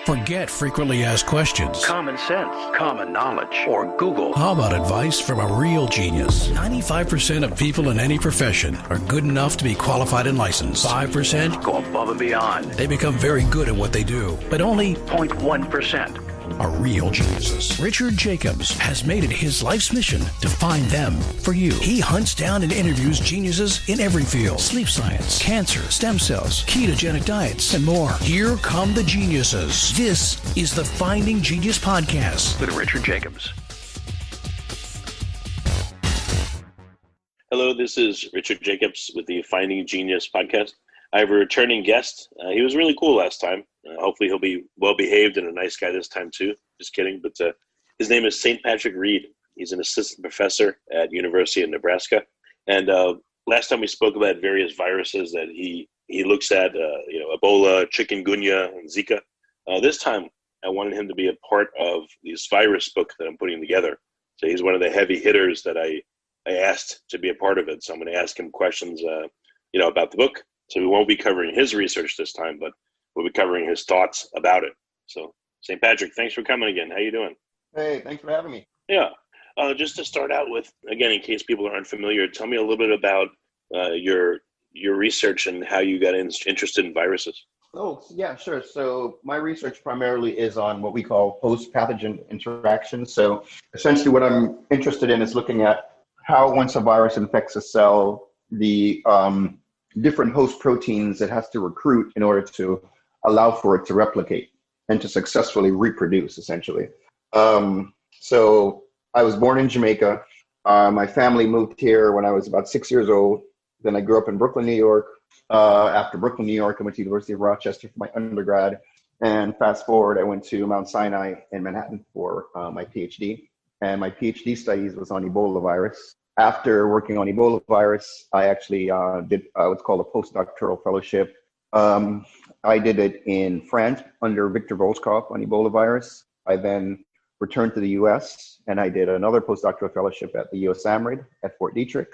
Forget frequently asked questions. Common sense, common knowledge, or Google. How about advice from a real genius? 95% of people in any profession are good enough to be qualified and licensed. 5% Go above and beyond. they become very good at what they do, but only 0.1%. are real geniuses. Richard Jacobs has made it his life's mission to find them for you. He hunts down and interviews geniuses in every field: sleep science, cancer, stem cells, ketogenic diets, and more. Here come the geniuses. This is the Finding Genius Podcast With Richard Jacobs. Hello, this is Richard Jacobs with the Finding Genius Podcast. I have a returning guest. He was really cool last time. Hopefully he'll be well-behaved and a nice guy this time too. Just kidding. But his name is St. Patrick Reid. He's an assistant professor at University of Nebraska. And last time we spoke about various viruses that he looks at, Ebola, chikungunya, and Zika. This time I wanted him to be a part of this virus book that I'm putting together. So he's one of the heavy hitters that I asked to be a part of it. So I'm going to ask him questions, about the book. So we won't be covering his research this time, but we'll be covering his thoughts about it. So, St. Patrick, thanks for coming again. How you doing? Hey, thanks for having me. Yeah. Just to start out with, again, in case people are unfamiliar, tell me a little bit about your research and how you got interested in viruses. Oh, yeah, sure. So my research primarily is on what we call host-pathogen interactions. So essentially what I'm interested in is looking at how once a virus infects a cell, the different host proteins it has to recruit in order to allow for it to replicate and to successfully reproduce, essentially. So I was born in Jamaica. My family moved here when I was about 6 years old. Then I grew up in Brooklyn, New York. After Brooklyn, New York, I went to University of Rochester for my undergrad. And fast forward, I went to Mount Sinai in Manhattan for my PhD. And my PhD studies was on Ebola virus. After working on Ebola virus, I actually did what's called a postdoctoral fellowship. I did it in France under Victor Volskov on Ebola virus. I then returned to the US and I did another postdoctoral fellowship at the US AMRID at Fort Detrick.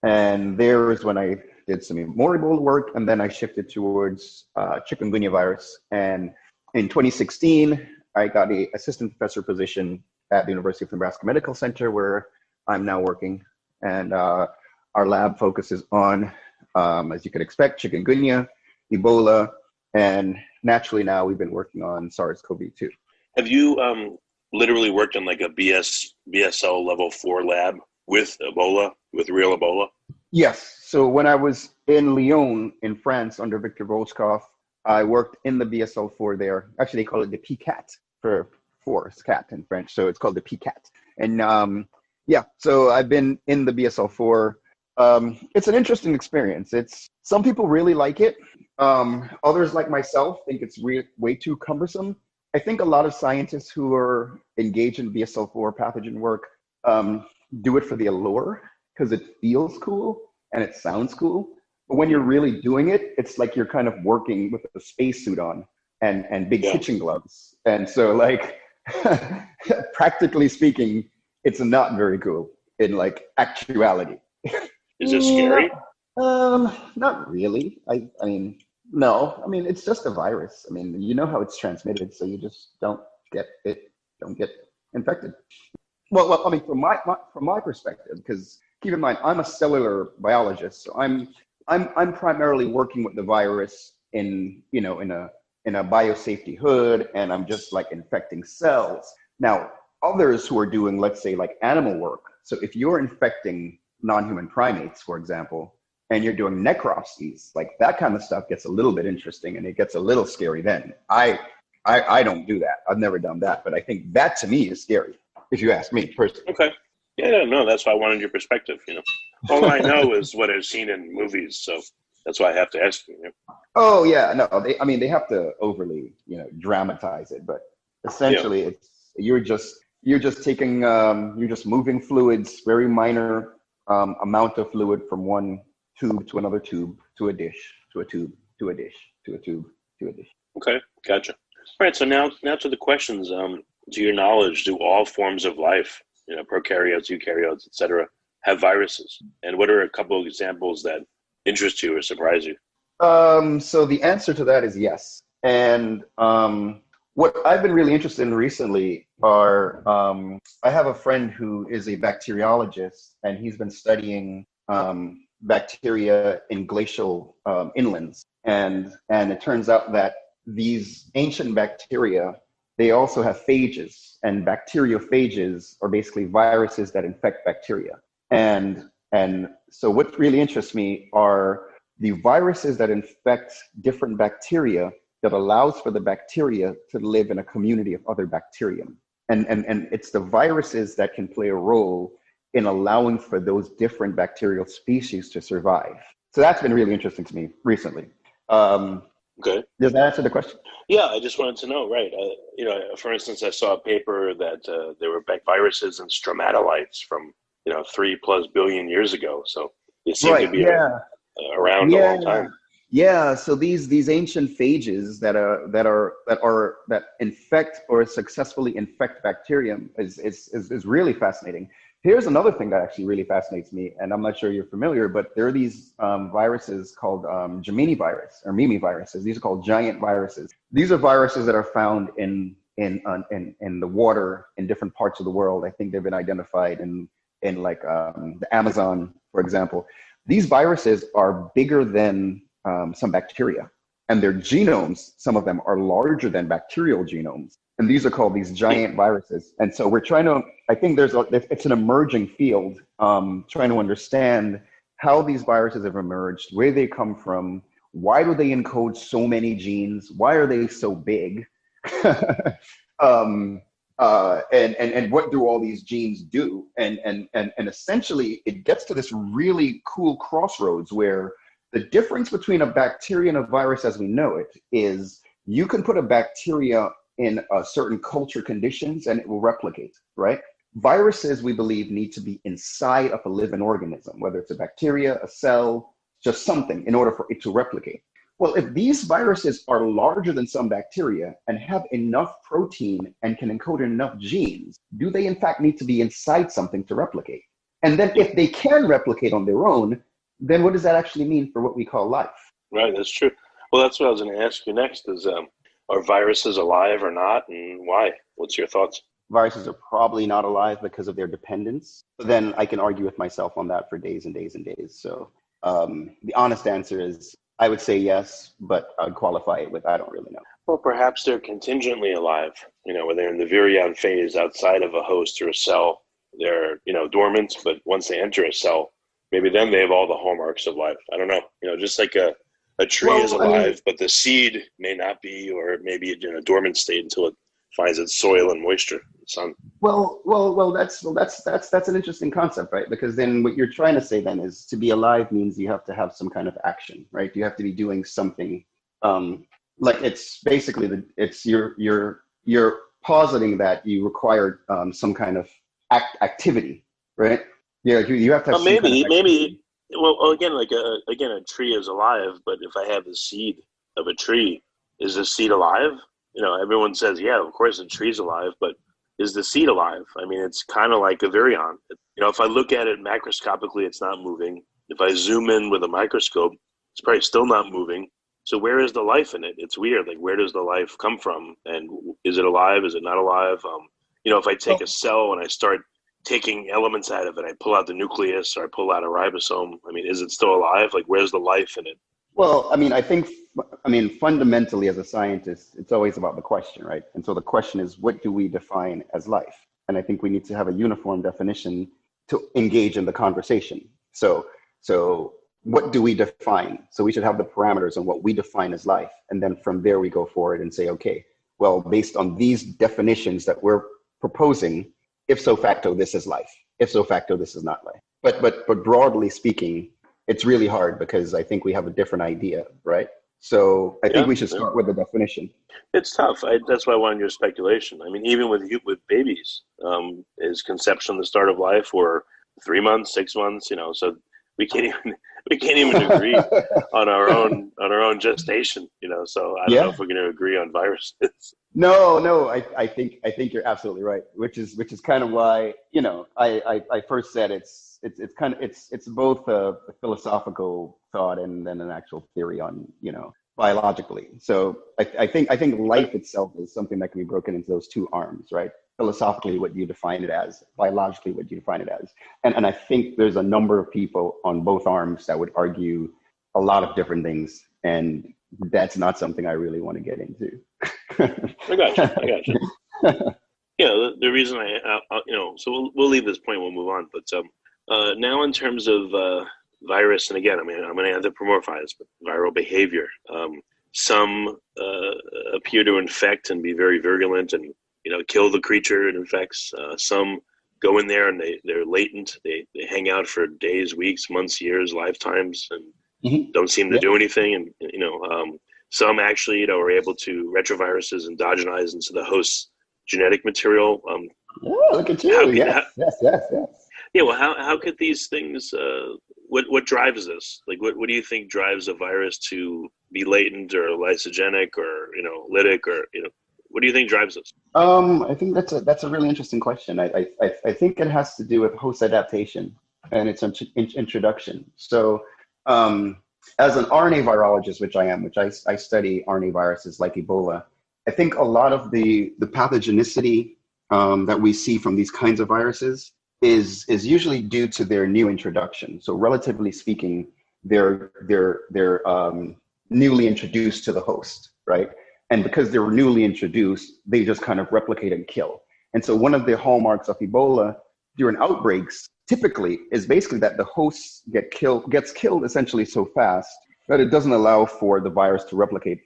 And there is when I did some more Ebola work, and then I shifted towards chikungunya virus. And in 2016, I got an assistant professor position at the University of Nebraska Medical Center, where I'm now working. And our lab focuses on, as you could expect, chikungunya, Ebola, and naturally now we've been working on SARS-CoV-2. Have you literally worked in like a BSL level 4 lab with Ebola, with real Ebola? Yes. So when I was in Lyon in France under Victor Volskov, I worked in the BSL-4 there. Actually, they call it the PCAT for forest cat in French. So it's called the PCAT. And yeah, so I've been in the BSL-4. It's an interesting experience. Some people really like it. Others, like myself, think it's way too cumbersome. I think a lot of scientists who are engaged in BSL-4 pathogen work do it for the allure because it feels cool and it sounds cool. But when you're really doing it, it's like you're kind of working with a spacesuit on and big kitchen gloves. And so, like, practically speaking, it's not very cool in like actuality. Is it scary? Not really. I mean, no. I mean, it's just a virus. I mean, you know how it's transmitted, so you just don't get infected. Well, I mean, from my perspective, because keep in mind, I'm a cellular biologist, so I'm primarily working with the virus in a biosafety hood, and I'm just like infecting cells. Now, others who are doing, let's say, like animal work. So if you're infecting non-human primates, for example, and you're doing necropsies, like that kind of stuff gets a little bit interesting and it gets a little scary then. I don't do that. I've never done that, but I think that to me is scary, if you ask me personally. Okay. Yeah, no, that's why I wanted your perspective, All I know is what I've seen in movies, so that's why I have to ask you. Oh, yeah, no, they have to overly, dramatize it, but essentially you're just taking, you're just moving fluids, very minor amount of fluid from one tube to another tube, to a dish, to a tube, to a dish, to a tube, to a dish. Okay, gotcha. All right, so now to the questions. To your knowledge, do all forms of life, prokaryotes, eukaryotes, etc., have viruses? And what are a couple of examples that interest you or surprise you? So the answer to that is yes. And What I've been really interested in recently are, I have a friend who is a bacteriologist, and he's been studying bacteria in glacial inlands. And it turns out that these ancient bacteria, they also have phages, and bacteriophages are basically viruses that infect bacteria. And so what really interests me are the viruses that infect different bacteria that allows for the bacteria to live in a community of other bacterium. And it's the viruses that can play a role in allowing for those different bacterial species to survive. So that's been really interesting to me recently. Okay. Does that answer the question? Yeah, I just wanted to know, right. For instance, I saw a paper that there were viruses and stromatolites from, 3+ billion years ago. So they seem to be around a long time. Yeah, so these ancient phages that infect or successfully infect bacterium is really fascinating. Here's another thing that actually really fascinates me, and I'm not sure you're familiar, but there are these viruses called Geminivirus or Mimiviruses. These are called giant viruses. These are viruses that are found in the water in different parts of the world. I think they've been identified in like the Amazon, for example. These viruses are bigger than some bacteria, and their genomes, some of them are larger than bacterial genomes. And these are called these giant viruses. And so we're trying to, I think it's an emerging field, trying to understand how these viruses have emerged, where they come from, why do they encode so many genes, why are they so big, and what do all these genes do? And essentially it gets to this really cool crossroads where the difference between a bacteria and a virus as we know it is you can put a bacteria in certain culture conditions and it will replicate, right? Viruses, we believe, need to be inside of a living organism, whether it's a bacteria, a cell, just something in order for it to replicate. Well, if these viruses are larger than some bacteria and have enough protein and can encode enough genes, do they in fact need to be inside something to replicate? And then if they can replicate on their own, then what does that actually mean for what we call life? Right, that's true. Well, that's what I was going to ask you next is, are viruses alive or not, and why? What's your thoughts? Viruses are probably not alive because of their dependence. But then I can argue with myself on that for days and days and days. So the honest answer is I would say yes, but I would qualify it with I don't really know. Well, perhaps they're contingently alive, where they're in the virion phase outside of a host or a cell. They're, dormant, but once they enter a cell, maybe then they have all the hallmarks of life. I don't know. Just like a tree is alive, but the seed may not be, or maybe in a dormant state until it finds its soil and moisture, and sun. Well, that's an interesting concept, right? Because then what you're trying to say then is to be alive means you have to have some kind of action, right? You have to be doing something. Like it's basically you're positing that you require some kind of activity, right? Yeah, you have to have maybe. Well, again, a tree is alive, but if I have the seed of a tree, is the seed alive? Everyone says, yeah, of course the tree's alive, but is the seed alive? I mean, it's kind of like a virion. If I look at it macroscopically, it's not moving. If I zoom in with a microscope, it's probably still not moving. So where is the life in it? It's weird. Like, where does the life come from? And is it alive? Is it not alive? If I take a cell and I start taking elements out of it, I pull out the nucleus or I pull out a ribosome, I mean, is it still alive? Like, where's the life in it? Well, I mean, fundamentally as a scientist, it's always about the question, right? And so the question is, what do we define as life? And I think we need to have a uniform definition to engage in the conversation. So what do we define? So we should have the parameters on what we define as life. And then from there we go forward and say, okay, well, based on these definitions that we're proposing, if so facto, this is life. If so facto, this is not life. But broadly speaking, it's really hard because I think we have a different idea, right? So I think we should start with the definition. It's tough. That's why I wanted your speculation. I mean, even with babies, is conception the start of life, or 3 months, 6 months? So we can't even agree on our own gestation. So I don't know if we're going to agree on viruses. No, I think you're absolutely right. Which is kind of why I first said it's both a philosophical thought and then an actual theory on biologically. So I think life itself is something that can be broken into those two arms, right? Philosophically, what you define it as, biologically, what you define it as. And I think there's a number of people on both arms that would argue a lot of different things. And that's not something I really want to get into. I got you. Yeah, the reason so we'll leave this point, we'll move on. But now in terms of virus, and again, I'm going to anthropomorphize, but viral behavior. Some appear to infect and be very virulent and, kill the creature it infects. Some go in there and they're latent. They hang out for days, weeks, months, years, lifetimes, and don't seem to do anything. And, some actually, are able to retroviruses endogenize into the host's genetic material. Look at you. Yes. Yeah, well, how could these things, what drives this? Like, what do you think drives a virus to be latent or lysogenic or, lytic or, what do you think drives this? I think that's a really interesting question. I think it has to do with host adaptation and its introduction. So as an RNA virologist, which I am, which I study RNA viruses like Ebola, I think a lot of the pathogenicity that we see from these kinds of viruses is usually due to their new introduction. So relatively speaking, they're newly introduced to the host, right? And because they were newly introduced, they just kind of replicate and kill. And so one of the hallmarks of Ebola during outbreaks typically is basically that the host gets killed essentially so fast that it doesn't allow for the virus to replicate,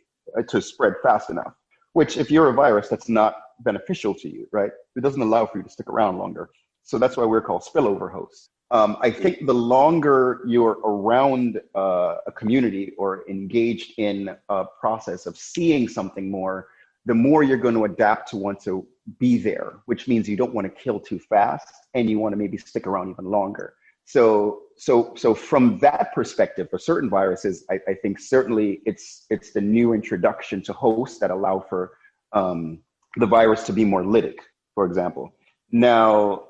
to spread fast enough, which if you're a virus, that's not beneficial to you, right? It doesn't allow for you to stick around longer. So that's why we're called spillover hosts. I think the longer you're around a community or engaged in a process of seeing something more, the more you're going to adapt to want to be there, which means you don't want to kill too fast and you want to maybe stick around even longer. So from that perspective, for certain viruses, I think certainly it's the new introduction to hosts that allow for the virus to be more lytic, for example. Now,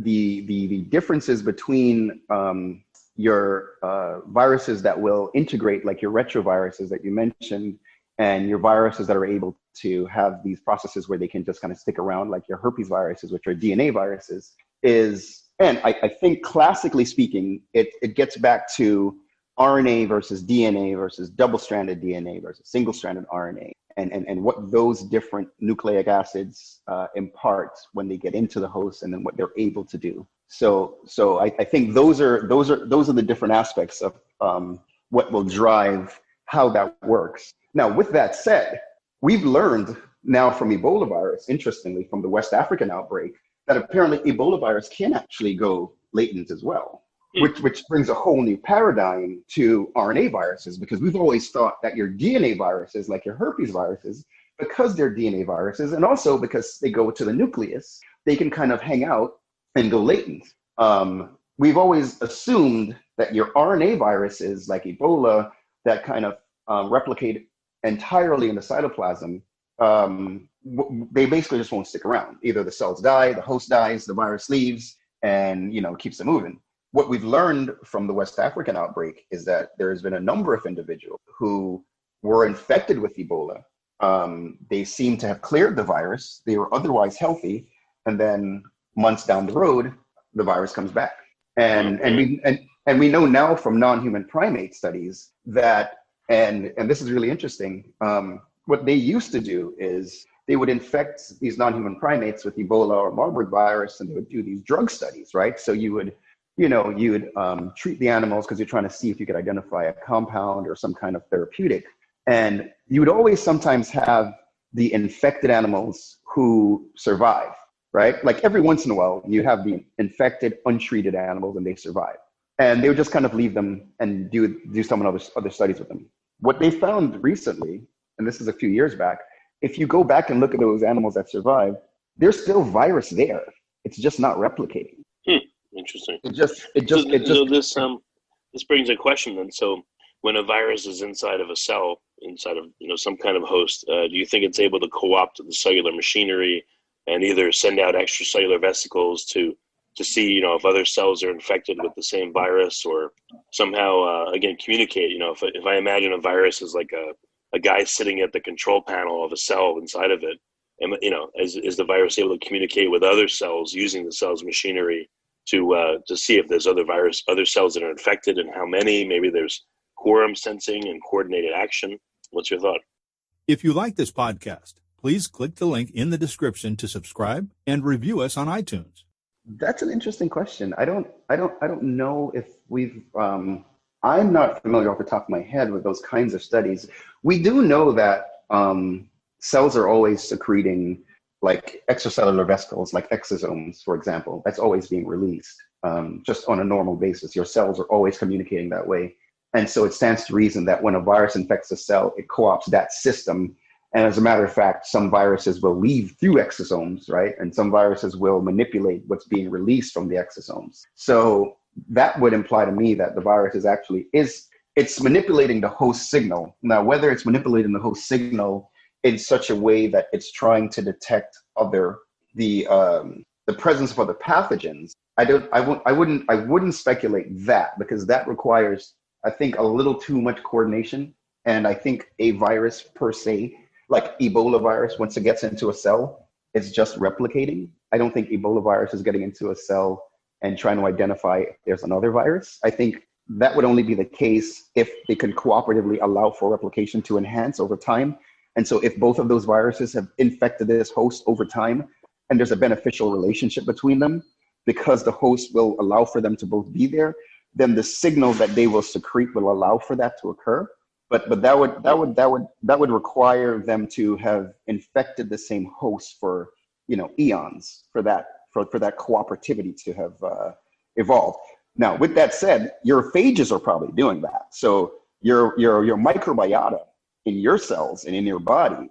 the differences between your viruses that will integrate, like your retroviruses that you mentioned, and your viruses that are able to have these processes where they can just kind of stick around, like your herpes viruses, which are DNA viruses, and I think classically speaking, it gets back to RNA versus DNA versus double-stranded DNA versus single-stranded RNA, and what those different nucleic acids impart when they get into the host, and then what they're able to do. So I think those are the different aspects of what will drive how that works. Now, with that said, we've learned now from Ebola virus, interestingly, from the West African outbreak, that apparently Ebola virus can actually go latent as well, which brings a whole new paradigm to RNA viruses, because we've always thought that your DNA viruses, like your herpes viruses, because they're DNA viruses, and also because they go to the nucleus, they can kind of hang out and go latent. We've always assumed that your RNA viruses, like Ebola, that kind of replicate entirely in the cytoplasm, they basically just won't stick around. Either the cells die, the host dies, the virus leaves, and keeps it moving. What we've learned from the West African outbreak is that there's been a number of individuals who were infected with Ebola. They seem to have cleared the virus. They were otherwise healthy, and then months down the road, the virus comes back. And we know now from non-human primate studies that, and this is really interesting, what they used to do is they would infect these non-human primates with Ebola or Marburg virus, and they would do these drug studies, right? So you would treat the animals because you're trying to see if you could identify a compound or some kind of therapeutic. And you would always sometimes have the infected animals who survive, right? Like every once in a while, you have the infected, untreated animals and they survive. And they would just kind of leave them and do some other studies with them. What they found recently, and this is a few years back, if you go back and look at those animals that survived, there's still virus there. It's just not replicating. Interesting. This brings a question then. So when a virus is inside of a cell, inside of some kind of host, do you think it's able to co-opt the cellular machinery and either send out extracellular vesicles to to see, if other cells are infected with the same virus, or somehow, again, communicate. If I imagine a virus as like a guy sitting at the control panel of a cell inside of it, and, is the virus able to communicate with other cells using the cell's machinery to see if there's other cells that are infected and how many? Maybe there's quorum sensing and coordinated action. What's your thought? If you like this podcast, please click the link in the description to subscribe and review us on iTunes. That's an interesting question. I don't know if we've. I'm not familiar off the top of my head with those kinds of studies. We do know that cells are always secreting like extracellular vesicles, like exosomes, for example. That's always being released just on a normal basis. Your cells are always communicating that way. And so it stands to reason that when a virus infects a cell, it co-opts that system. And as a matter of fact, some viruses will leave through exosomes, right? And some viruses will manipulate what's being released from the exosomes. So that would imply to me that the virus it's manipulating the host signal. Now, whether it's manipulating the host signal in such a way that it's trying to detect the presence of other pathogens, I wouldn't speculate that, because that requires, I think, a little too much coordination. And I think a virus per se, like Ebola virus, once it gets into a cell, it's just replicating. I don't think Ebola virus is getting into a cell and trying to identify if there's another virus. I think that would only be the case if they can cooperatively allow for replication to enhance over time. And so if both of those viruses have infected this host over time, and there's a beneficial relationship between them, because the host will allow for them to both be there, then the signal that they will secrete will allow for that to occur. But that would require them to have infected the same host for eons for that cooperativity to have evolved. Now, with that said, your phages are probably doing that. So your microbiota in your cells and in your body,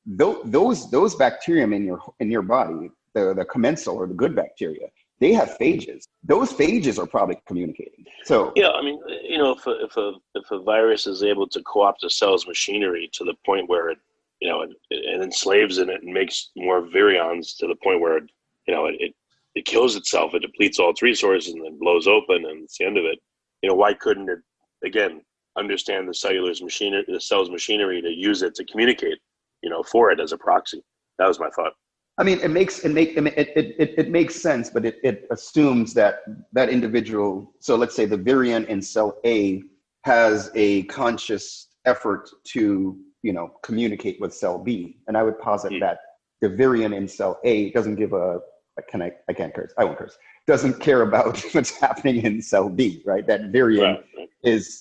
those bacterium in your body, the commensal or the good bacteria, they have phages. Those phages are probably communicating. So yeah, I mean, if a virus is able to co-opt a cell's machinery to the point where it enslaves in it and makes more virions to the point where it kills itself, it depletes all its resources and then blows open, and it's the end of it. Why couldn't it again understand the cell's machinery to use it to communicate, for it as a proxy? That was my thought. I mean, it makes sense, but it assumes that individual. So let's say the virion in cell A has a conscious effort to, communicate with cell B, and I would posit that the virion in cell A doesn't give I can't curse. I won't curse. Doesn't care about what's happening in cell B, right? That virion is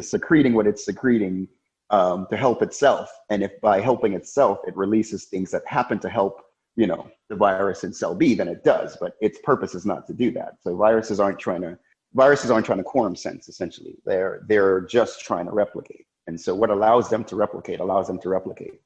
secreting what it's secreting to help itself. And if by helping itself, it releases things that happen to help, the virus in cell B, then it does. But its purpose is not to do that. So viruses aren't trying to quorum sense, essentially. They're just trying to replicate. And so what allows them to replicate.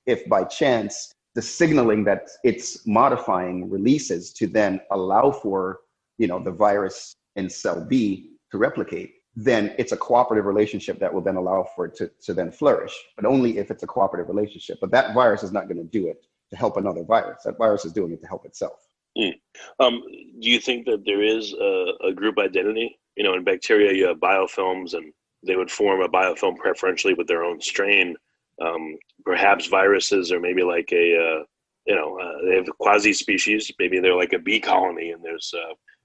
If by chance, the signaling that it's modifying releases to then allow for, the virus in cell B to replicate, then it's a cooperative relationship that will then allow for it to then flourish, but only if it's a cooperative relationship. But that virus is not going to do it to help another virus. That virus is doing it to help itself. Do you think that there is a group identity? In bacteria, you have biofilms, and they would form a biofilm preferentially with their own strain. Perhaps viruses are maybe like they have quasi-species. Maybe they're like a bee colony, and there's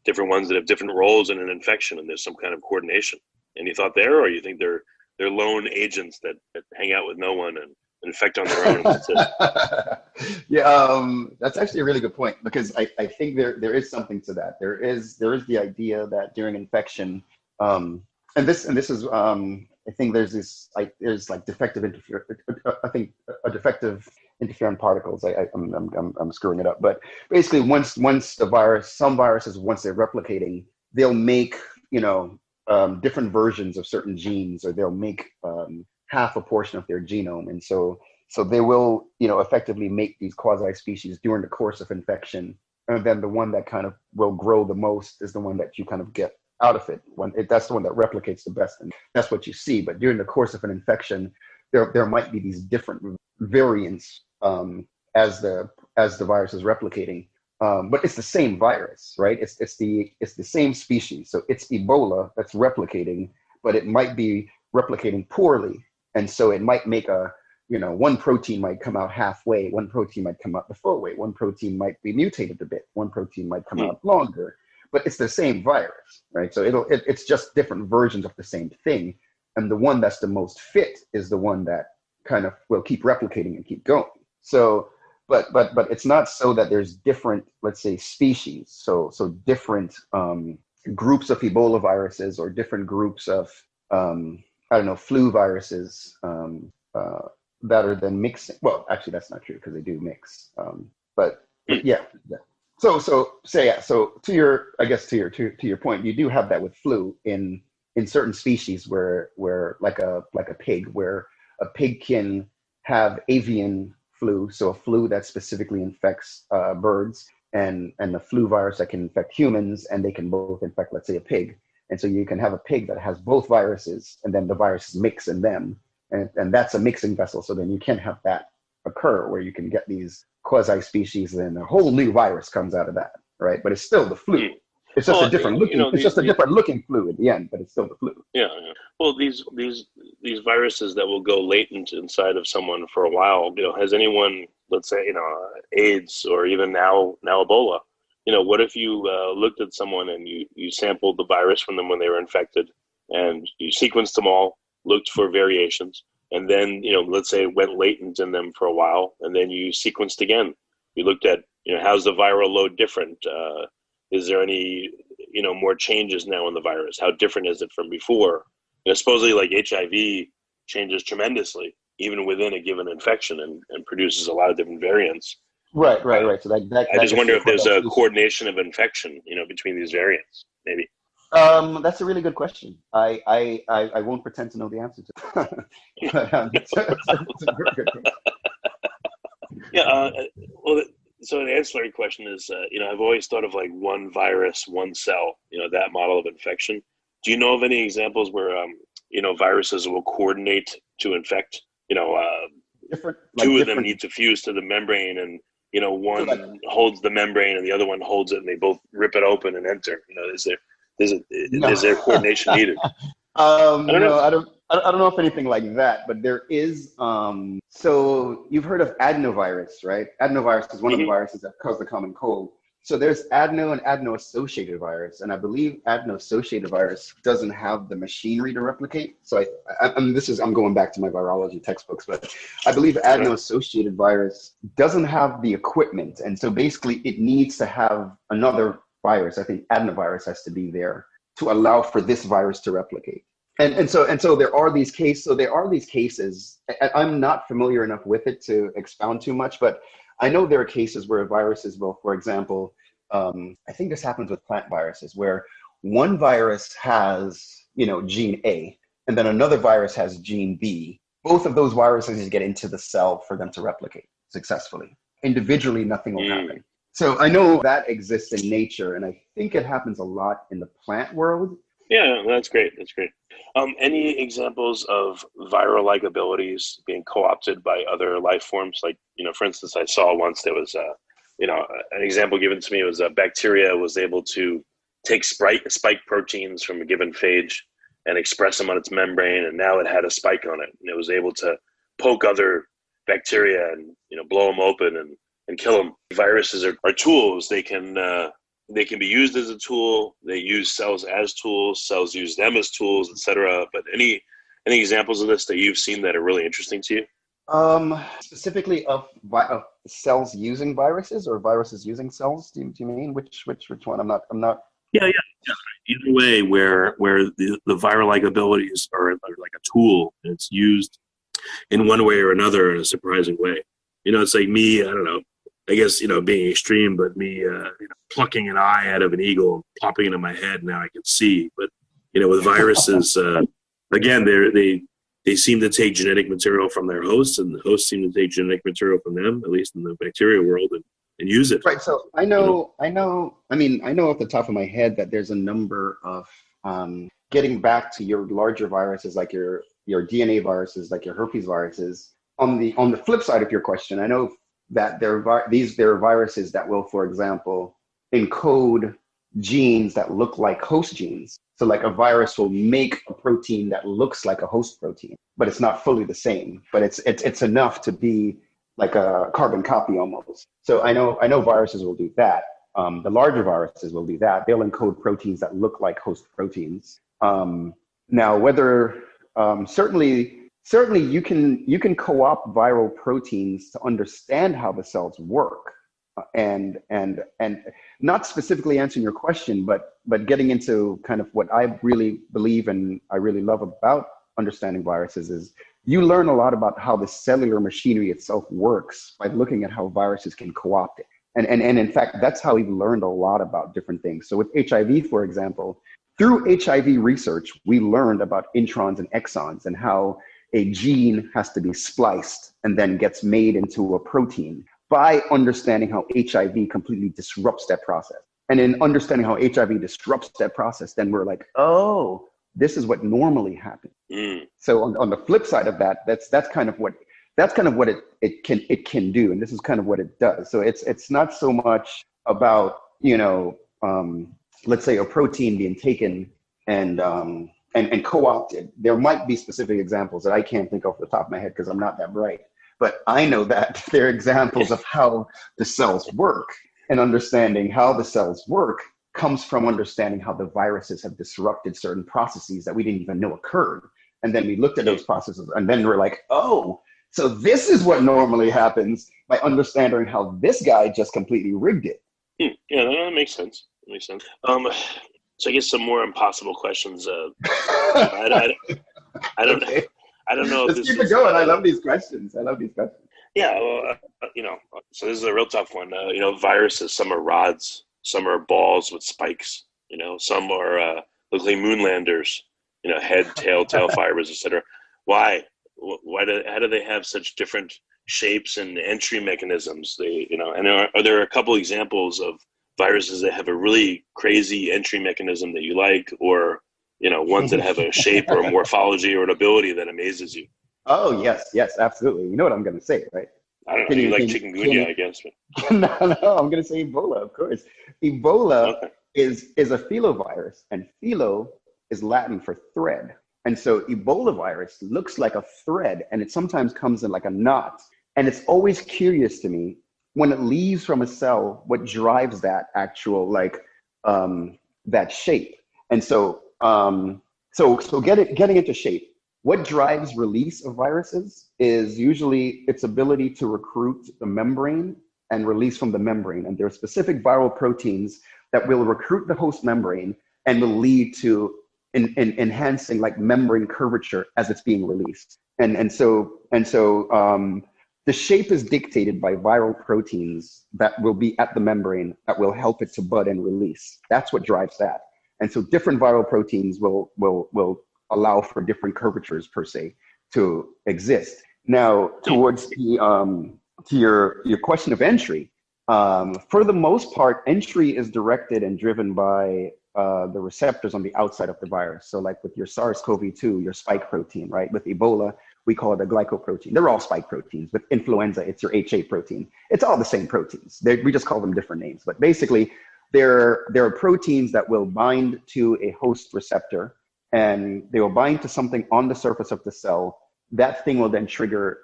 different ones that have different roles in an infection, and there's some kind of coordination. Any thought there, or you think they're lone agents that hang out with no one and infect on their own? That's it. Yeah, that's actually a really good point, because I think there is something to that. There is the idea that during infection, and this is I think there's like defective interference. I think a defective interferon particles. I'm screwing it up, but basically once some viruses, once they're replicating, they'll make different versions of certain genes, or they'll make half a portion of their genome, and so they will effectively make these quasi-species during the course of infection, and then the one that kind of will grow the most is the one that you kind of get out of it. That's the one that replicates the best, and that's what you see. But during the course of an infection, there might be these different variants as the virus is replicating. but it's the same virus, right? It's the same species. So it's Ebola that's replicating, but it might be replicating poorly. And so it might make one protein might come out halfway, one protein might come out the full way, one protein might be mutated a bit, one protein might come out longer, but it's the same virus, right? So it's just different versions of the same thing. And the one that's the most fit is the one that kind of will keep replicating and keep going. So, but it's not so that there's different, let's say, species. So different groups of Ebola viruses or different groups of, flu viruses that are then mixing. Well, actually, that's not true because they do mix. But yeah. So to your point, you do have that with flu in certain species where like a pig, where a pig can have avian flu, so a flu that specifically infects birds, and the flu virus that can infect humans, and they can both infect, let's say, a pig. And so you can have a pig that has both viruses, and then the viruses mix in them, and that's a mixing vessel. So then you can have that occur where you can get these quasi-species, and a whole new virus comes out of that, right? But it's still the flu. It's just a different looking. It's just a different looking flu at the end, but it's still the flu. Yeah. Well, these viruses that will go latent inside of someone for a while. Has anyone, let's say, AIDS or even now Ebola? What if you looked at someone and you sampled the virus from them when they were infected, and you sequenced them all, looked for variations, and then let's say it went latent in them for a while, and then you sequenced again. You looked at how's the viral load different. Is there any, more changes now in the virus? How different is it from before? Supposedly, like HIV changes tremendously, even within a given infection, and produces a lot of different variants. Right. So that I just wonder if there's a coordination of infection, between these variants, maybe. That's a really good question. I won't pretend to know the answer to it. But, it's a very good question. Yeah. So an ancillary question is, I've always thought of like one virus, one cell, that model of infection. Do you know of any examples where, viruses will coordinate to infect? Two of them need to fuse to the membrane, and one holds the membrane and the other one holds it, and they both rip it open and enter. Is there coordination needed? I don't know if anything like that, but there is. So you've heard of adenovirus, right? Adenovirus is one of the viruses that cause the common cold. So there's adeno and adeno-associated virus, and I believe adeno-associated virus doesn't have the machinery to replicate. So I'm going back to my virology textbooks, but I believe adeno-associated virus doesn't have the equipment, and so basically it needs to have another virus. I think adenovirus has to be there to allow for this virus to replicate. And so there are these cases. So there are these cases. I'm not familiar enough with it to expound too much, but I know there are cases where viruses will, for example, I think this happens with plant viruses, where one virus has, gene A, and then another virus has gene B. Both of those viruses get into the cell for them to replicate successfely. Individually, nothing will happen. So I know that exists in nature, and I think it happens a lot in the plant world. Yeah, that's great. Any examples of viral-like abilities being co-opted by other life forms? Like, for instance, I saw once there was, an example given to me was a bacteria was able to take spike proteins from a given phage and express them on its membrane, and now it had a spike on it, and it was able to poke other bacteria and blow them open and kill them. Viruses are tools. They can be used as a tool. They use cells as tools. Cells use them as tools, etc. But any examples of this that you've seen that are really interesting to you? Specifically of cells using viruses or viruses using cells? Do you mean which one? I'm not. Yeah. Either way, where the viral-like abilities are like a tool, and it's used in one way or another in a surprising way. It's like me. I don't know. I guess, being extreme, but me plucking an eye out of an eagle, popping it in my head, now I can see. But, with viruses, again, they seem to take genetic material from their hosts, and the hosts seem to take genetic material from them, at least in the bacterial world, and use it. Right. So I know off the top of my head that there's a number of, getting back to your larger viruses, like your DNA viruses, like your herpes viruses. On the flip side of your question, I know that there are viruses that will, for example, encode genes that look like host genes. So like a virus will make a protein that looks like a host protein, but it's not fully the same, but it's enough to be like a carbon copy almost. So I know viruses will do that. The larger viruses will do that. They'll encode proteins that look like host proteins. Now, whether certainly you can co-opt viral proteins to understand how the cells work, and not specifically answering your question, but getting into kind of what I really believe and I really love about understanding viruses is you learn a lot about how the cellular machinery itself works by looking at how viruses can co-opt it. And in fact, that's how we've learned a lot about different things. So with HIV, for example, through HIV research, we learned about introns and exons and how a gene has to be spliced and then gets made into a protein by understanding how HIV completely disrupts that process. And in understanding how HIV disrupts that process, then we're like, oh, this is what normally happens. So on the flip side of that, that's kind of what it can do, and this is kind of what it does. So it's not so much about let's say a protein being taken and co-opted. There might be specific examples that I can't think off the top of my head because I'm not that bright, but I know that there are examples of how the cells work, and understanding how the cells work comes from understanding how the viruses have disrupted certain processes that we didn't even know occurred. And then we looked at those processes and then we're like, oh, so this is what normally happens by understanding how this guy just completely rigged it. Yeah, that makes sense. So I guess some more impossible questions. I don't Okay. I don't know. Let's keep it going. I love these questions. Yeah, well, so this is a real tough one. Viruses, some are rods, some are balls with spikes. Some are look like moonlanders. Head, tail fibers, etc. Why? How do they have such different shapes and entry mechanisms? And are there a couple examples of viruses that have a really crazy entry mechanism that you like, or ones that have a shape or a morphology or an ability that amazes you? Oh yes, absolutely. You know what I'm going to say, right? I don't know. You like chikungunya, I guess. But. No, I'm going to say Ebola, of course. Ebola is a filovirus, and philo is Latin for thread. And so Ebola virus looks like a thread, and it sometimes comes in like a knot. And it's always curious to me when it leaves from a cell, what drives that actual that shape. And so getting into shape, what drives release of viruses is usually its ability to recruit the membrane and release from the membrane. And there are specific viral proteins that will recruit the host membrane and will lead to enhancing like membrane curvature as it's being released. And so the shape is dictated by viral proteins that will be at the membrane that will help it to bud and release. That's what drives that. And so different viral proteins will allow for different curvatures per se to exist. Now, towards to your question of entry, for the most part, entry is directed and driven by the receptors on the outside of the virus. So like with your SARS-CoV-2, your spike protein, right? With Ebola, we call it a glycoprotein. They're all spike proteins. With influenza, it's your HA protein. It's all the same proteins. We just call them different names. But basically, there are proteins that will bind to a host receptor, and they will bind to something on the surface of the cell. That thing will then trigger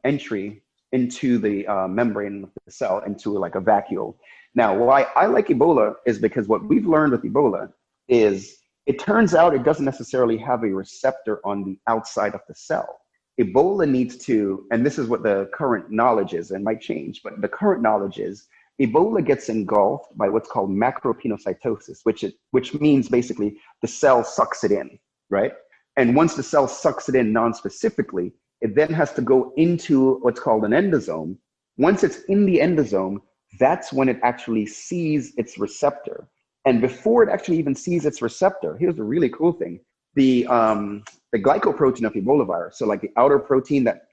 entry into the membrane of the cell, into like a vacuole. Now, why I like Ebola is because what we've learned with Ebola is it turns out it doesn't necessarily have a receptor on the outside of the cell. Ebola needs to, and this is what the current knowledge is, and might change, but the current knowledge is Ebola gets engulfed by what's called macropinocytosis, which means basically the cell sucks it in, right? And once the cell sucks it in non-specifically, it then has to go into what's called an endosome. Once it's in the endosome, that's when it actually sees its receptor. And before it actually even sees its receptor, here's the really cool thing. The glycoprotein of Ebola virus, so like the outer protein that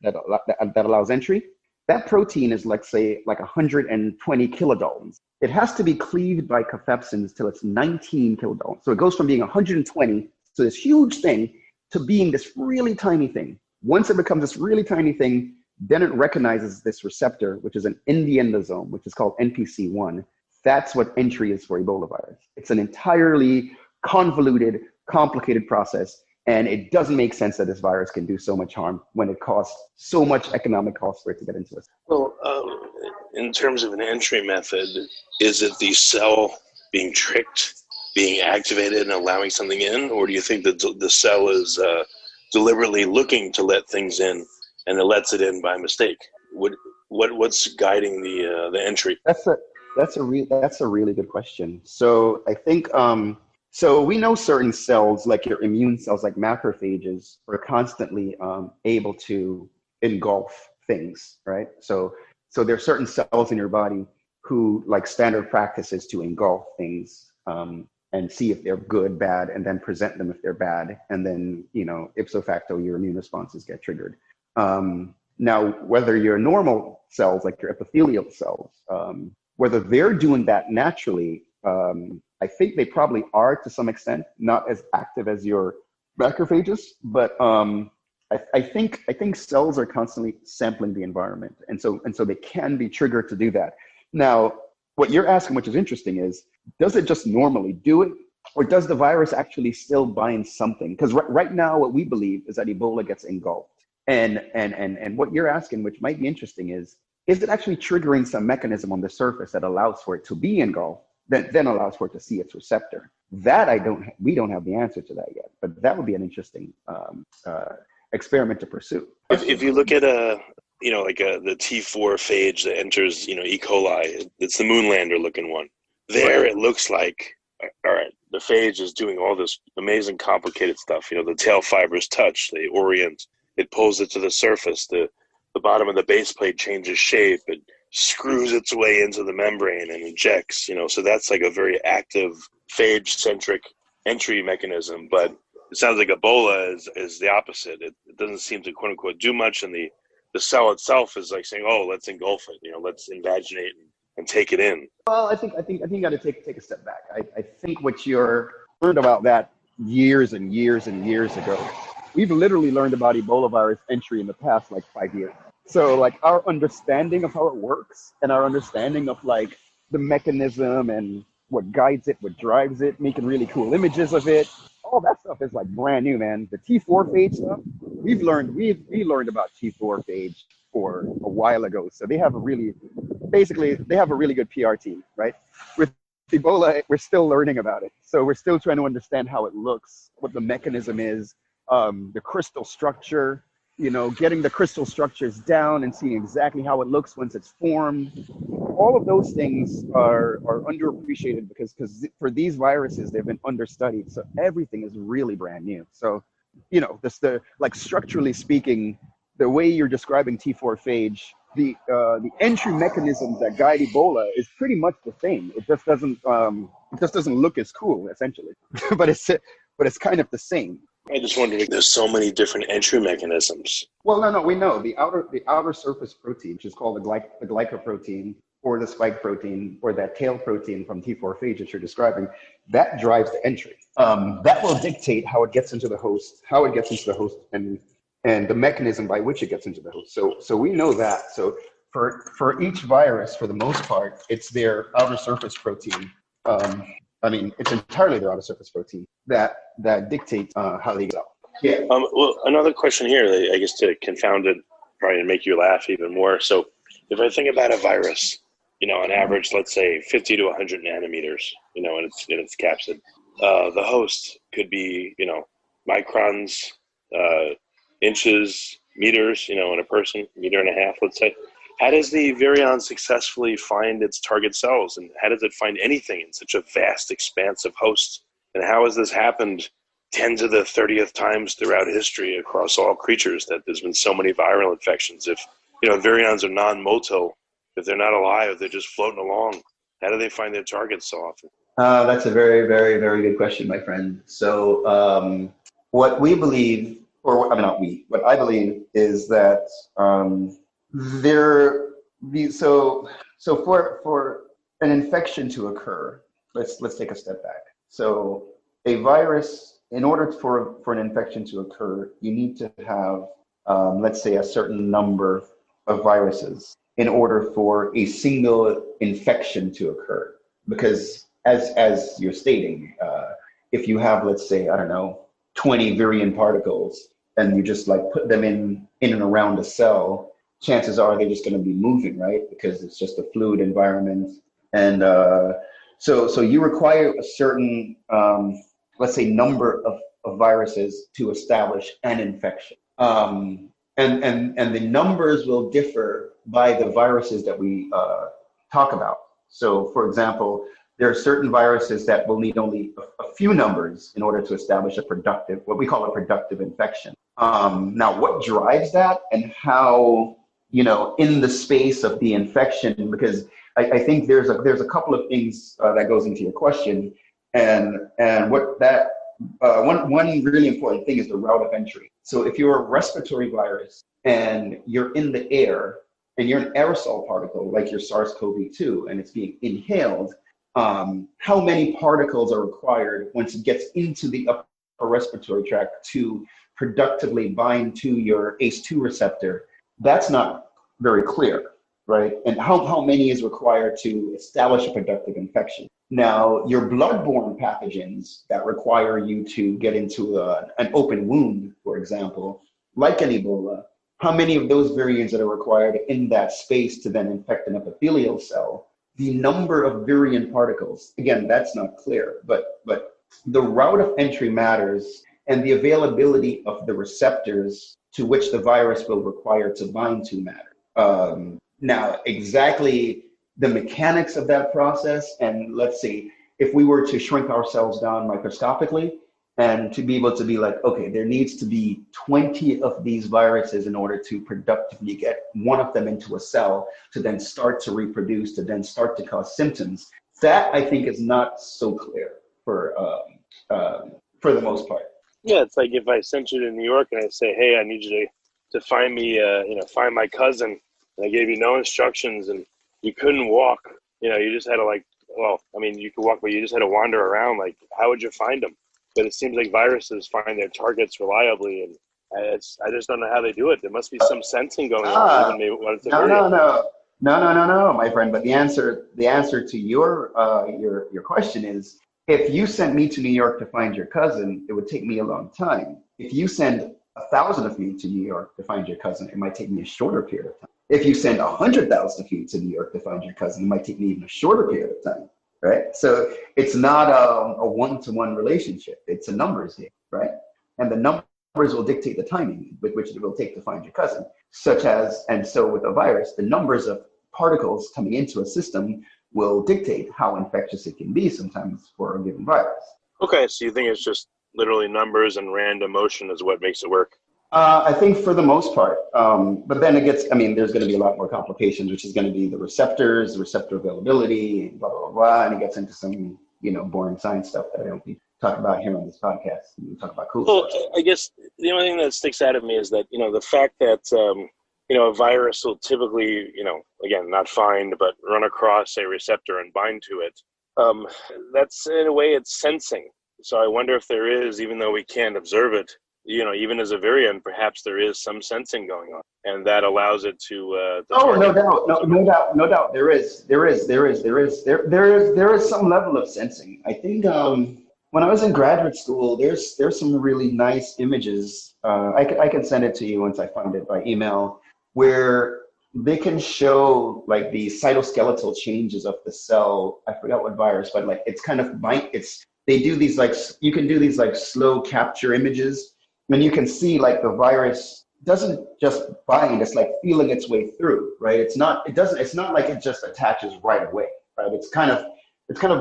allows entry, that protein is like, say, like 120 kilodaltons. It has to be cleaved by cathepsins till it's 19 kilodaltons. So it goes from being 120, so this huge thing, to being this really tiny thing. Once it becomes this really tiny thing, Then it recognizes this receptor, which is in the endosome, which is called NPC1. That's what entry is for Ebola virus. It's an entirely convoluted, complicated process. And it doesn't make sense that this virus can do so much harm when it costs so much economic cost for it to get into us. Well, in terms of an entry method, is it the cell being tricked, being activated and allowing something in? Or do you think that the cell is deliberately looking to let things in and it lets it in by mistake? What's guiding the entry? That's a really good question. So I think so we know certain cells, like your immune cells, like macrophages, are constantly able to engulf things, right? So there are certain cells in your body who, like, standard practice is to engulf things and see if they're good, bad, and then present them if they're bad. And then, ipso facto, your immune responses get triggered. Now, whether your normal cells, like your epithelial cells, whether they're doing that naturally, I think they probably are to some extent, not as active as your macrophages, but I think cells are constantly sampling the environment, and so they can be triggered to do that. Now, what you're asking, which is interesting, is does it just normally do it, or does the virus actually still bind something? Because right now, what we believe is that Ebola gets engulfed, and what you're asking, which might be interesting, is it actually triggering some mechanism on the surface that allows for it to be engulfed, that then allows for it to see its receptor? That we don't have the answer to that yet, but that would be an interesting experiment to pursue. If you look at the T4 phage that enters, E. coli, it's the moonlander looking one. There it looks like, all right, the phage is doing all this amazing complicated stuff. The tail fibers touch, they orient, it pulls it to the surface, the bottom of the base plate changes shape, it screws its way into the membrane and injects, so that's like a very active phage-centric entry mechanism. But it sounds like Ebola is the opposite. It doesn't seem to, quote unquote, do much, and the cell itself is like saying, oh, let's engulf it, let's invaginate and take it in. Well, I think you got to take a step back. I think what you're learned about that years and years and years ago. We've literally learned about Ebola virus entry in the past 5 years. So our understanding of how it works and our understanding of the mechanism and what guides it, what drives it, making really cool images of it, all that stuff is brand new, man. The T4 phage stuff, we learned about T4 phage for a while ago. So they have a really good PR team, right? With Ebola, we're still learning about it. So we're still trying to understand how it looks, what the mechanism is, the crystal structure, getting the crystal structures down and seeing exactly how it looks once it's formed. All of those things are underappreciated because for these viruses, they've been understudied. So everything is really brand new. So, structurally speaking, the way you're describing T4 phage, the entry mechanisms that guide Ebola is pretty much the same. It just doesn't look as cool, essentially, but it's kind of the same. I just wondered, there's so many different entry mechanisms. Well, no, we know the outer surface protein, which is called the glycoprotein or the spike protein or that tail protein from T4 phage that you're describing, that drives the entry. That will dictate how it gets into the host, and the mechanism by which it gets into the host. So we know that. So for each virus, for the most part, it's their outer surface protein. It's entirely their outer surface protein that dictates how they go. Yeah. Well, another question here, I guess, to confound it, probably to make you laugh even more. So if I think about a virus, on average, let's say 50 to 100 nanometers, in its capsid, the host could be, microns, inches, meters, in a person, 1.5 meters, let's say. How does the virion successfully find its target cells, and how does it find anything in such a vast expanse of hosts? And how has this happened 10 to the 30th times throughout history across all creatures, that there's been so many viral infections? If virions are non-motile, if they're not alive, they're just floating along, how do they find their targets so often? That's a very, very, very good question, my friend. So what we believe, what I believe is that for an infection to occur, let's take a step back. So a virus, in order for an infection to occur, you need to have, let's say, a certain number of viruses in order for a single infection to occur. Because as you're stating, if you have, let's say, 20 virion particles, and you just like put them in and around a cell, chances are they're just going to be moving, right? Because it's just a fluid environment. And so you require a certain, let's say, number of viruses to establish an infection. And the numbers will differ by the viruses that we talk about. So, for example, there are certain viruses that will need only a few numbers in order to establish what we call a productive infection. Now, what drives that and how, in the space of the infection, because I think there's a couple of things that goes into your question, and what that one really important thing is the route of entry. So if you're a respiratory virus and you're in the air and you're an aerosol particle like your SARS-CoV-2 and it's being inhaled, how many particles are required once it gets into the upper respiratory tract to productively bind to your ACE2 receptor? That's not very clear, right? And how many is required to establish a productive infection? Now, your bloodborne pathogens that require you to get into an open wound, for example, like an Ebola, how many of those virions that are required in that space to then infect an epithelial cell? The number of virion particles, again, that's not clear, but the route of entry matters, and the availability of the receptors to which the virus will require to bind to matter. Now, exactly the mechanics of that process, and let's see, if we were to shrink ourselves down microscopically and to be able to be like, okay, there needs to be 20 of these viruses in order to productively get one of them into a cell to then start to reproduce, to then start to cause symptoms. That, I think, is not so clear for the most part. Yeah, it's like if I sent you to New York and I say, hey, I need you to find me, find my cousin, and I gave you no instructions and you couldn't walk, you just had to you could walk, but you just had to wander around. Like, how would you find them? But it seems like viruses find their targets reliably, and I just don't know how they do it. There must be some sensing going on. No, my friend. But the answer to your question is, if you sent me to New York to find your cousin, it would take me a long time. If you send 1,000 of you to New York to find your cousin, it might take me a shorter period of time. If you send 100,000 of you to New York to find your cousin, it might take me even a shorter period of time, right? So it's not a one-to-one relationship. It's a numbers game, right? And the numbers will dictate the timing with which it will take to find your cousin, and so with a virus, the numbers of particles coming into a system will dictate how infectious it can be sometimes for a given virus. Okay, so you think it's just literally numbers and random motion is what makes it work? I think for the most part, but then there's going to be a lot more complications, which is going to be the receptors, the receptor availability, blah, blah, blah, and it gets into some, boring science stuff that I don't need to talk about here on this podcast. We talk about cool stuff. I guess the only thing that sticks out of me is that, the fact that, a virus will typically, again, not find, but run across a receptor and bind to it. That's, in a way, it's sensing. So I wonder if there is, even though we can't observe it, even as a virion, perhaps there is some sensing going on, and that allows it to. No doubt. There is some level of sensing. I think when I was in graduate school, there's some really nice images. I can send it to you once I find it by email, where they can show like the cytoskeletal changes of the cell. I forgot what virus, but like it's kind of they do these you can do these slow capture images. And you can see like the virus doesn't just bind, it's like feeling its way through, right? It's not like it just attaches right away, right? It's kind of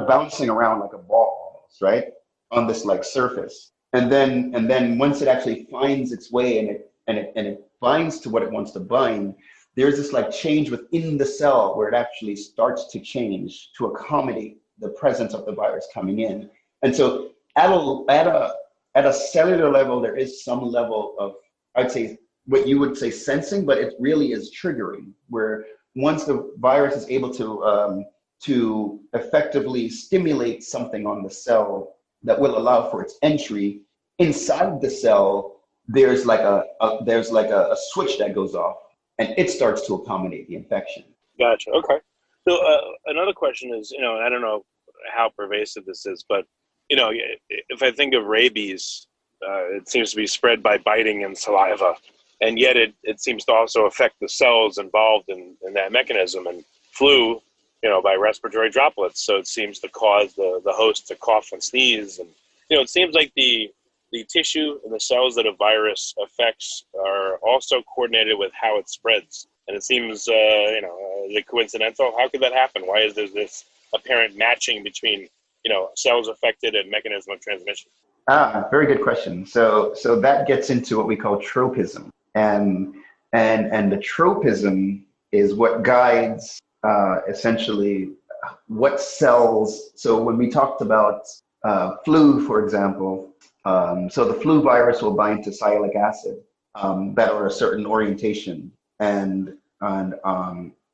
bouncing around like a ball almost, right? On this like surface. And then once it actually finds its way and it binds to what it wants to bind, there's this like change within the cell where it actually starts to change to accommodate the presence of the virus coming in. And so at a cellular level, there is some level of, I'd say, what you would say sensing, but it really is triggering, where once the virus is able to effectively stimulate something on the cell that will allow for its entry inside the cell, there's like a switch that goes off, and it starts to accommodate the infection. Gotcha. Okay. So another question is, I don't know how pervasive this is, but if I think of rabies, it seems to be spread by biting and saliva, and yet it seems to also affect the cells involved in that mechanism. And flu, by respiratory droplets, so it seems to cause the host to cough and sneeze. And it seems like the tissue and the cells that a virus affects are also coordinated with how it spreads. And it seems, is it coincidental? How could that happen? Why is there this apparent matching between, cells affected and mechanism of transmission? Very good question. So that gets into what we call tropism, and the tropism is what guides essentially what cells. So when we talked about flu, for example, so the flu virus will bind to sialic acid that are a certain orientation, and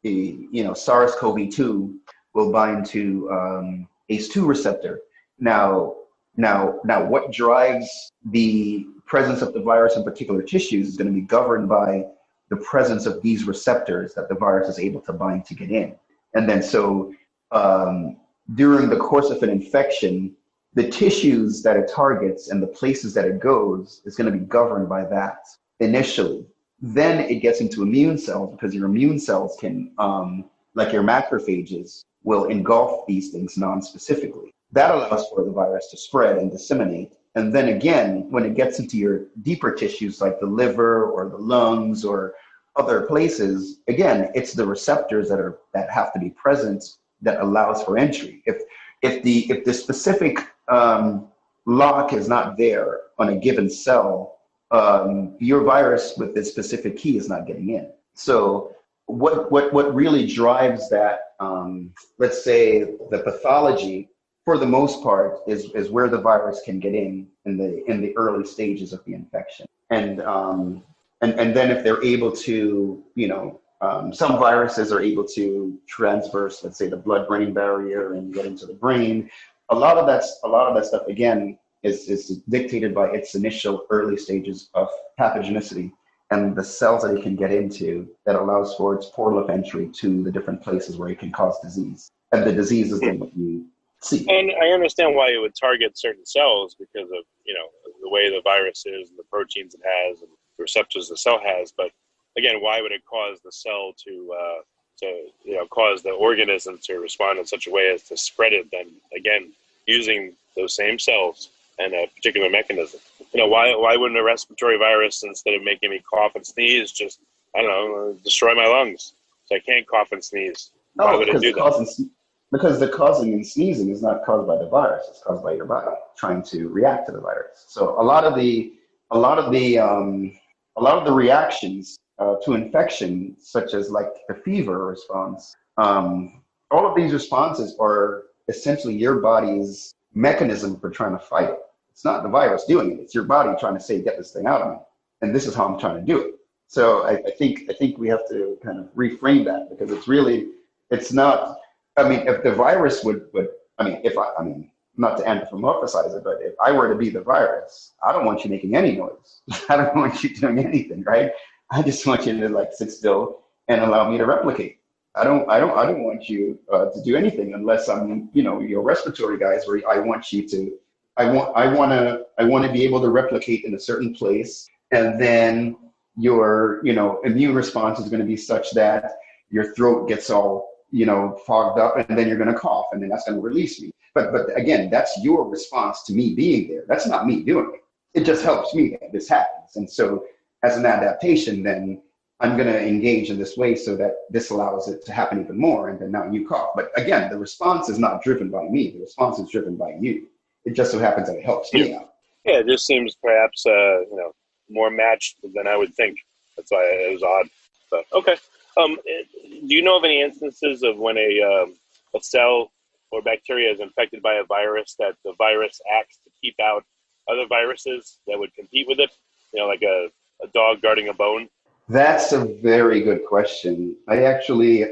SARS-CoV-2 will bind to ACE2 receptor. Now, what drives the presence of the virus in particular tissues is going to be governed by the presence of these receptors that the virus is able to bind to get in. And then during the course of an infection, the tissues that it targets and the places that it goes is going to be governed by that initially. Then it gets into immune cells, because your immune cells can, like your macrophages, will engulf these things non-specifically. That allows for the virus to spread and disseminate. And then again, when it gets into your deeper tissues like the liver or the lungs or other places, again, it's the receptors that have to be present that allows for entry. If the specific lock is not there on a given cell, your virus with this specific key is not getting in. So what really drives that, let's say the pathology, for the most part, is where the virus can get in the early stages of the infection. And then if they're able to, some viruses are able to transverse, let's say, the blood-brain barrier and get into the brain. A lot of that stuff, again, is dictated by its initial early stages of pathogenicity and the cells that it can get into that allows for its portal of entry to the different places where it can cause disease. And the disease is then what you see. And I understand why it would target certain cells because of, the way the virus is and the proteins it has and the receptors the cell has. But again, why would it cause the cell to cause the organism to respond in such a way as to spread it then, again, using those same cells and a particular mechanism? Why wouldn't a respiratory virus, instead of making me cough and sneeze, just, destroy my lungs so I can't cough and sneeze? Why would it do that? Because the coughing and sneezing is not caused by the virus; it's caused by your body trying to react to the virus. So a lot of the reactions to infection, such as like the fever response, all of these responses are essentially your body's mechanism for trying to fight it. It's not the virus doing it; it's your body trying to say, "Get this thing out of me," and this is how I'm trying to do it. So I think we have to kind of reframe that, because it's not. I mean, if the virus not to anthropomorphize it, but if I were to be the virus, I don't want you making any noise. I don't want you doing anything, right? I just want you to sit still and allow me to replicate. I don't want you to do anything unless I'm, your respiratory guys, where I want to be able to replicate in a certain place, and then your, immune response is going to be such that your throat gets all, fogged up, and then you're going to cough, and then that's going to release me. But again, that's your response to me being there. That's not me doing it. It just helps me that this happens. And so as an adaptation, then I'm going to engage in this way so that this allows it to happen even more. And then now you cough. But again, the response is not driven by me. The response is driven by you. It just so happens that it helps me out. Yeah, it just seems perhaps, more matched than I would think. That's why it was odd. But okay. Do you know of any instances of when a cell or bacteria is infected by a virus, that the virus acts to keep out other viruses that would compete with it? Like a dog guarding a bone? That's a very good question. I actually,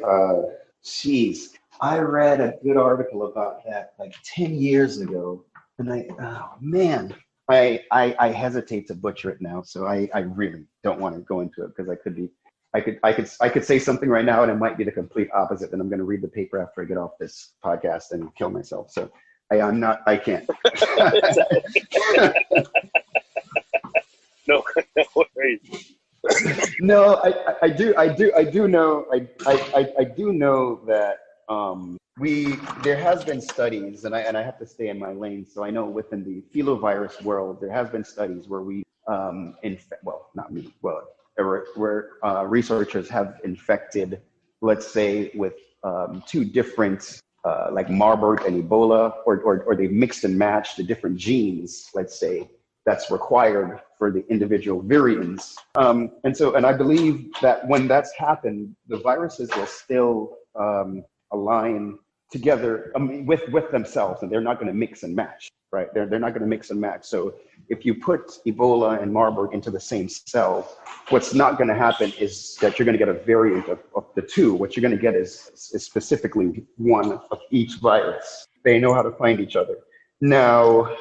I read a good article about that 10 years ago. And I hesitate to butcher it now. So I really don't want to go into it because I could be I could say something right now and it might be the complete opposite. And I'm going to read the paper after I get off this podcast and kill myself. So I can't. No worries. No, I do know that there has been studies, and I have to stay in my lane. So I know within the filovirus world, there has been studies where where researchers have infected, let's say, with two different, like Marburg and Ebola, or they mixed and matched the different genes, let's say, that's required for the individual virions. And I believe that when that's happened, the viruses will still align together with themselves, and they're not going to mix and match, right? They're not going to mix and match. So if you put Ebola and Marburg into the same cell, what's not going to happen is that you're going to get a variant of the two. What you're going to get is specifically one of each virus. They know how to find each other. Now,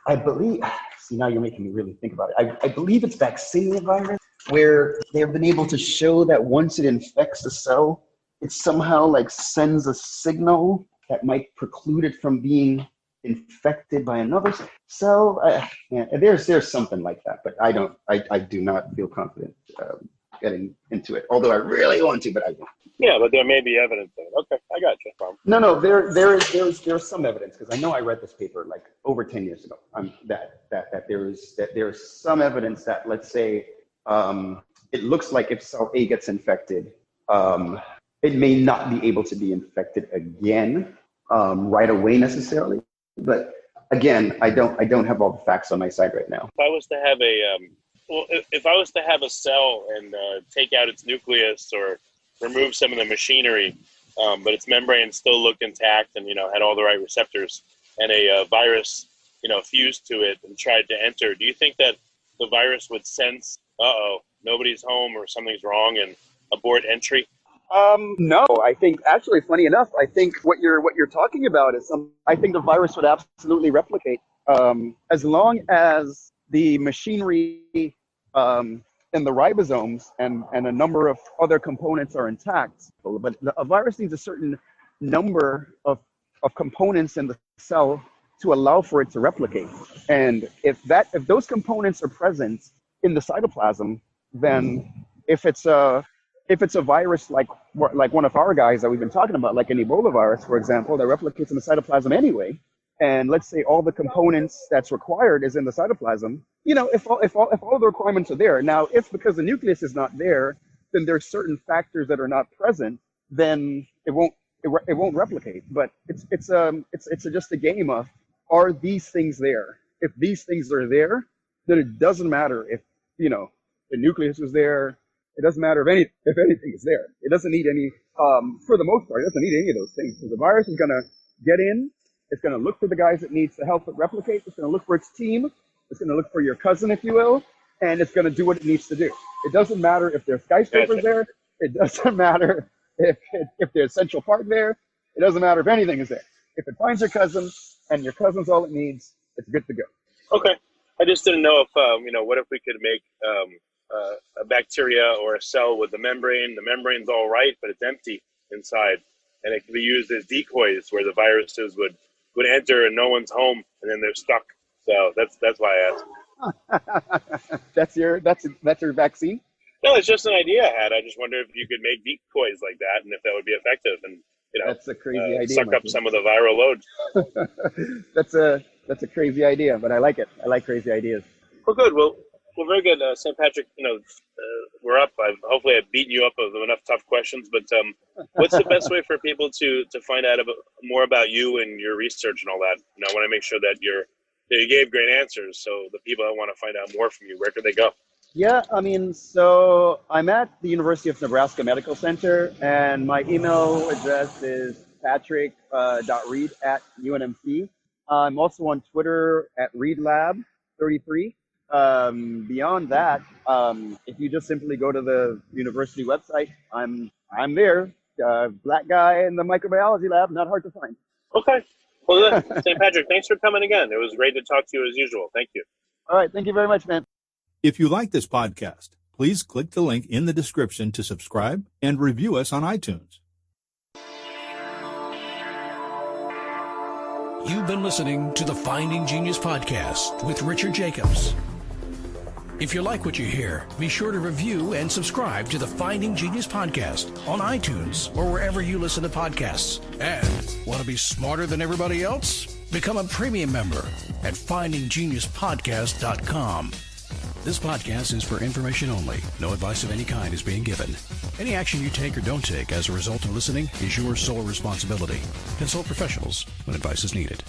I believe, see, now you're making me really think about it. I believe it's vaccinia virus, where they've been able to show that once it infects a cell, it somehow like sends a signal that might preclude it from being infected by another cell. There's something like that, but I do not feel confident getting into it. Although I really want to, but I don't. Yeah, but there may be evidence of it. Okay, I got you. No, there's some evidence, because I know I read this paper like over 10 years ago. That there's some evidence that, let's say, it looks like if cell A gets infected, it may not be able to be infected again right away necessarily. But again, I don't have all the facts on my side right now. If I was to have if I was to have a cell and take out its nucleus or remove some of the machinery, but its membrane still looked intact and, had all the right receptors, and a virus, fused to it and tried to enter, do you think that the virus would sense, nobody's home or something's wrong, and abort entry? No, I think actually, funny enough, I think what you're talking about is I think the virus would absolutely replicate, as long as the machinery and the ribosomes and a number of other components are intact. But a virus needs a certain number of components in the cell to allow for it to replicate. And if those components are present in the cytoplasm, then if it's a virus like one of our guys that we've been talking about, like an Ebola virus, for example, that replicates in the cytoplasm anyway, and let's say all the components that's required is in the cytoplasm, if all the requirements are there. Now, if because the nucleus is not there, then there's certain factors that are not present, then it won't replicate. But it's just a game of, are these things there? If these things are there, then it doesn't matter if the nucleus is there. It doesn't matter if anything is there. It doesn't need any, for the most part, it doesn't need any of those things. So the virus is going to get in. It's going to look for the guys it needs to help it replicate. It's going to look for its team. It's going to look for your cousin, if you will, and it's going to do what it needs to do. It doesn't matter if there's skyscrapers there. It doesn't matter if there's Central Park there. It doesn't matter if anything is there. If it finds your cousin and your cousin's all it needs, it's good to go. Okay. I just didn't know if, what if we could make a bacteria or a cell with the membrane. The membrane's all right, but it's empty inside, and it can be used as decoys where the viruses would enter and no one's home, and then they're stuck. So that's why I asked. That's your vaccine? No, it's just an idea I had. I just wonder if you could make decoys like that, and if that would be effective, and that's a crazy idea. Suck up some of the viral load. That's a crazy idea, but I like it. I like crazy ideas. Well, good. Well, very good, St. Patrick. We're up. Hopefully I've beaten you up with enough tough questions. But what's the best way for people to find out more about you and your research and all that? I want to make sure that you gave great answers. So the people that want to find out more from you, where could they go? Yeah, so I'm at the University of Nebraska Medical Center, and my email address is patrick.reid@UNMC. I'm also on Twitter at ReidLab33. Beyond that, if you just simply go to the university website, I'm there. Black guy in the microbiology lab, not hard to find. Okay. Well, St. Patrick, thanks for coming again. It was great to talk to you as usual. Thank you. All right. Thank you very much, man. If you like this podcast, Please click the link in the description to subscribe and review us on iTunes. You've been listening to the Finding Genius podcast with Richard Jacobs. If you like what you hear, be sure to review and subscribe to the Finding Genius podcast on iTunes or wherever you listen to podcasts. And want to be smarter than everybody else? Become a premium member at findinggeniuspodcast.com. This podcast is for information only. No advice of any kind is being given. Any action you take or don't take as a result of listening is your sole responsibility. Consult professionals when advice is needed.